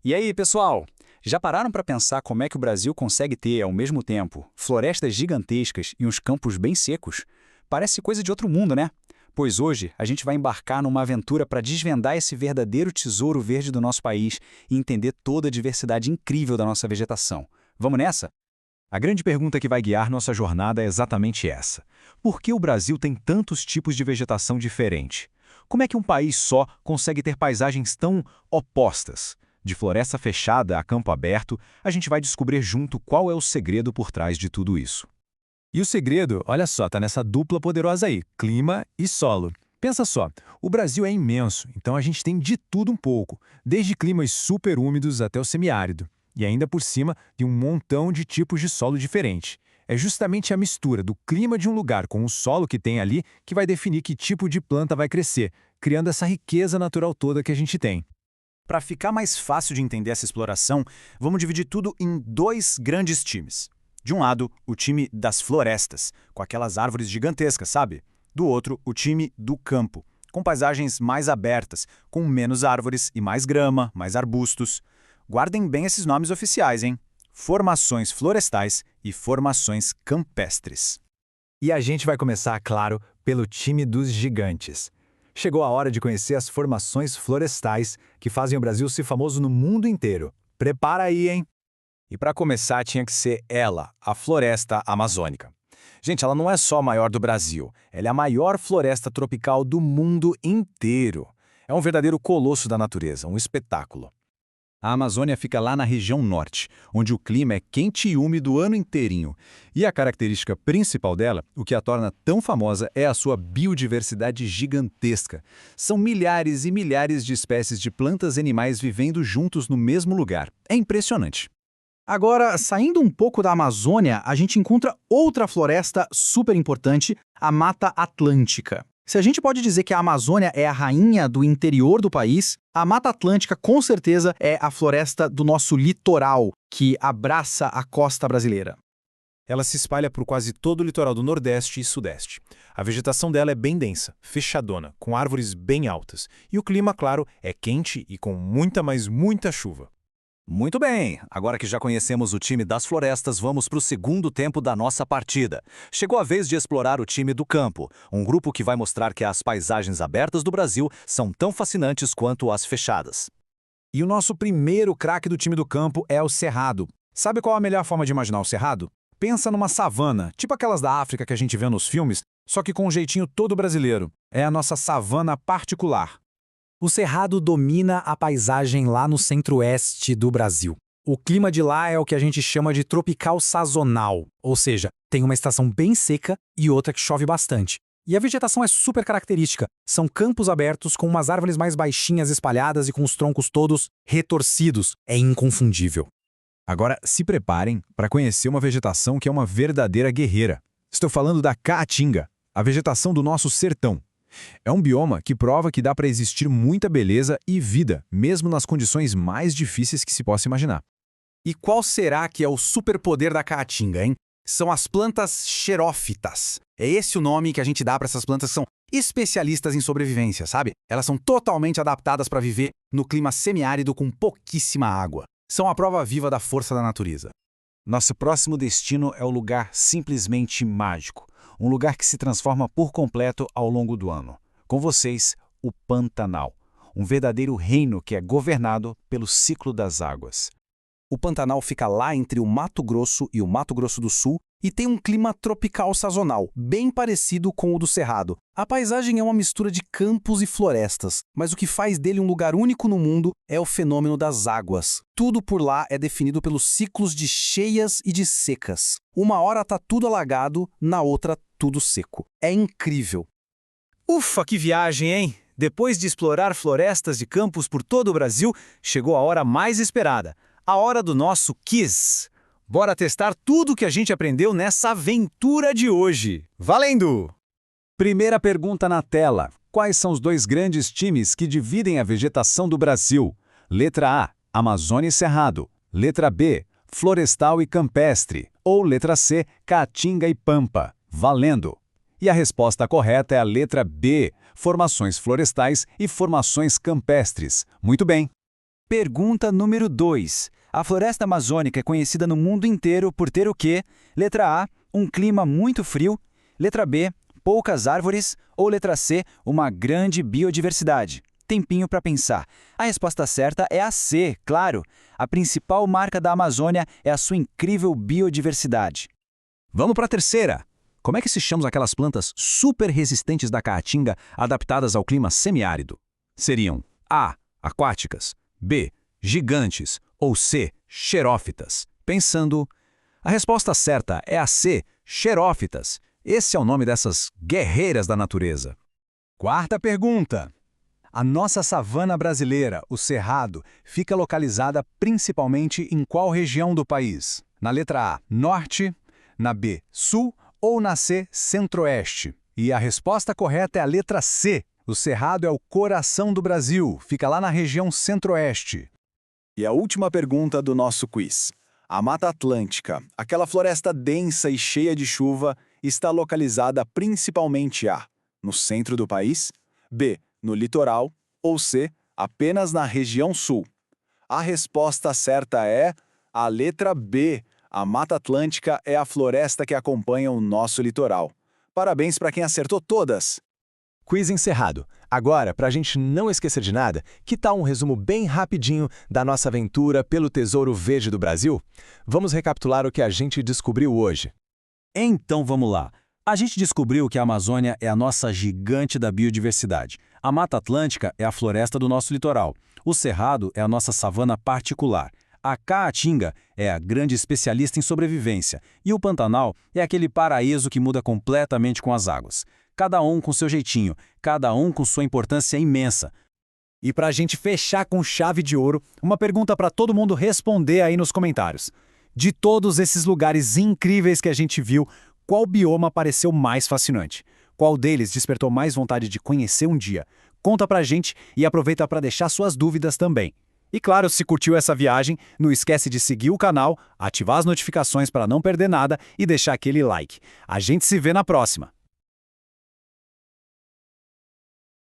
E aí, pessoal? Já pararam para pensar como é que o Brasil consegue ter, ao mesmo tempo, florestas gigantescas e uns campos bem secos? Parece coisa de outro mundo, né? Pois hoje a gente vai embarcar numa aventura para desvendar esse verdadeiro tesouro verde do nosso país e entender toda a diversidade incrível da nossa vegetação. Vamos nessa? A grande pergunta que vai guiar nossa jornada é exatamente essa. Por que o Brasil tem tantos tipos de vegetação diferente? Como é que um país só consegue ter paisagens tão opostas? De floresta fechada a campo aberto, a gente vai descobrir junto qual é o segredo por trás de tudo isso. E o segredo, olha só, tá nessa dupla poderosa aí, clima e solo. Pensa só, o Brasil é imenso, então a gente tem de tudo um pouco, desde climas super úmidos até o semiárido. E ainda por cima de um montão de tipos de solo diferente. É justamente a mistura do clima de um lugar com o solo que tem ali que vai definir que tipo de planta vai crescer, criando essa riqueza natural toda que a gente tem. Para ficar mais fácil de entender essa exploração, vamos dividir tudo em dois grandes times. De um lado, o time das florestas, com aquelas árvores gigantescas, sabe? Do outro, o time do campo, com paisagens mais abertas, com menos árvores e mais grama, mais arbustos. Guardem bem esses nomes oficiais, hein? Formações florestais e formações campestres. E a gente vai começar, claro, pelo time dos gigantes. Chegou a hora de conhecer as formações florestais que fazem o Brasil ser famoso no mundo inteiro. Prepara aí, hein? E para começar tinha que ser ela, a floresta amazônica. Gente, ela não é só a maior do Brasil, ela é a maior floresta tropical do mundo inteiro. É um verdadeiro colosso da natureza, um espetáculo. A Amazônia fica lá na região norte, onde o clima é quente e úmido o ano inteirinho. E a característica principal dela, o que a torna tão famosa, é a sua biodiversidade gigantesca. São milhares e milhares de espécies de plantas e animais vivendo juntos no mesmo lugar. É impressionante. Agora, saindo um pouco da Amazônia, a gente encontra outra floresta super importante, a Mata Atlântica. Se a gente pode dizer que a Amazônia é a rainha do interior do país, a Mata Atlântica com certeza é a floresta do nosso litoral, que abraça a costa brasileira. Ela se espalha por quase todo o litoral do Nordeste e Sudeste. A vegetação dela é bem densa, fechadona, com árvores bem altas. E o clima, claro, é quente e com muita, mas muita chuva. Muito bem, agora que já conhecemos o time das florestas, vamos para o segundo tempo da nossa partida. Chegou a vez de explorar o time do campo, um grupo que vai mostrar que as paisagens abertas do Brasil são tão fascinantes quanto as fechadas. E o nosso primeiro craque do time do campo é o cerrado. Sabe qual a melhor forma de imaginar o cerrado? Pensa numa savana, tipo aquelas da África que a gente vê nos filmes, só que com um jeitinho todo brasileiro. É a nossa savana particular. O Cerrado domina a paisagem lá no centro-oeste do Brasil. O clima de lá é o que a gente chama de tropical sazonal, ou seja, tem uma estação bem seca e outra que chove bastante. E a vegetação é super característica. São campos abertos com umas árvores mais baixinhas espalhadas e com os troncos todos retorcidos. É inconfundível. Agora, se preparem para conhecer uma vegetação que é uma verdadeira guerreira. Estou falando da caatinga, a vegetação do nosso sertão. É um bioma que prova que dá para existir muita beleza e vida, mesmo nas condições mais difíceis que se possa imaginar. E qual será que é o superpoder da caatinga, hein? São as plantas xerófitas. É esse o nome que a gente dá para essas plantas que são especialistas em sobrevivência, sabe? Elas são totalmente adaptadas para viver no clima semiárido com pouquíssima água. São a prova viva da força da natureza. Nosso próximo destino é o lugar simplesmente mágico. Um lugar que se transforma por completo ao longo do ano. Com vocês, o Pantanal. Um verdadeiro reino que é governado pelo ciclo das águas. O Pantanal fica lá entre o Mato Grosso e o Mato Grosso do Sul e tem um clima tropical sazonal, bem parecido com o do Cerrado. A paisagem é uma mistura de campos e florestas, mas o que faz dele um lugar único no mundo é o fenômeno das águas. Tudo por lá é definido pelos ciclos de cheias e de secas. Uma hora tá tudo alagado, na outra tudo seco. É incrível. Ufa, que viagem, hein? Depois de explorar florestas e campos por todo o Brasil, chegou a hora mais esperada. A hora do nosso quiz. Bora testar tudo que a gente aprendeu nessa aventura de hoje. Valendo! Primeira pergunta na tela. Quais são os dois grandes times que dividem a vegetação do Brasil? Letra A, Amazônia e Cerrado. Letra B, Florestal e Campestre. Ou letra C, Caatinga e Pampa. Valendo! E a resposta correta é a letra B, Formações Florestais e Formações Campestres. Muito bem! Pergunta número 2. A floresta amazônica é conhecida no mundo inteiro por ter o quê? Letra A, um clima muito frio. Letra B, poucas árvores. Ou letra C, uma grande biodiversidade. Tempinho para pensar. A resposta certa é a C, claro. A principal marca da Amazônia é a sua incrível biodiversidade. Vamos para a terceira. Como é que se chamam aquelas plantas super resistentes da caatinga adaptadas ao clima semiárido? Seriam A, aquáticas, B, gigantes ou C, xerófitas? Pensando, a resposta certa é a C, xerófitas. Esse é o nome dessas guerreiras da natureza. Quarta pergunta. A nossa savana brasileira, o Cerrado, fica localizada principalmente em qual região do país? Na letra A, norte, na B, sul ou na C, centro-oeste? E a resposta correta é a letra C. O Cerrado é o coração do Brasil, fica lá na região centro-oeste. E a última pergunta do nosso quiz. A Mata Atlântica, aquela floresta densa e cheia de chuva, está localizada principalmente A, no centro do país, B, no litoral, ou C, apenas na região sul? A resposta certa é a letra B. A Mata Atlântica é a floresta que acompanha o nosso litoral. Parabéns para quem acertou todas! Quiz encerrado. Agora, para a gente não esquecer de nada, que tal um resumo bem rapidinho da nossa aventura pelo Tesouro Verde do Brasil? Vamos recapitular o que a gente descobriu hoje. Então vamos lá. A gente descobriu que a Amazônia é a nossa gigante da biodiversidade. A Mata Atlântica é a floresta do nosso litoral. O Cerrado é a nossa savana particular. A Caatinga é a grande especialista em sobrevivência. E o Pantanal é aquele paraíso que muda completamente com as águas. Cada um com seu jeitinho, cada um com sua importância imensa. E para a gente fechar com chave de ouro, uma pergunta para todo mundo responder aí nos comentários. De todos esses lugares incríveis que a gente viu, qual bioma pareceu mais fascinante? Qual deles despertou mais vontade de conhecer um dia? Conta pra gente e aproveita para deixar suas dúvidas também. E claro, se curtiu essa viagem, não esquece de seguir o canal, ativar as notificações para não perder nada e deixar aquele like. A gente se vê na próxima.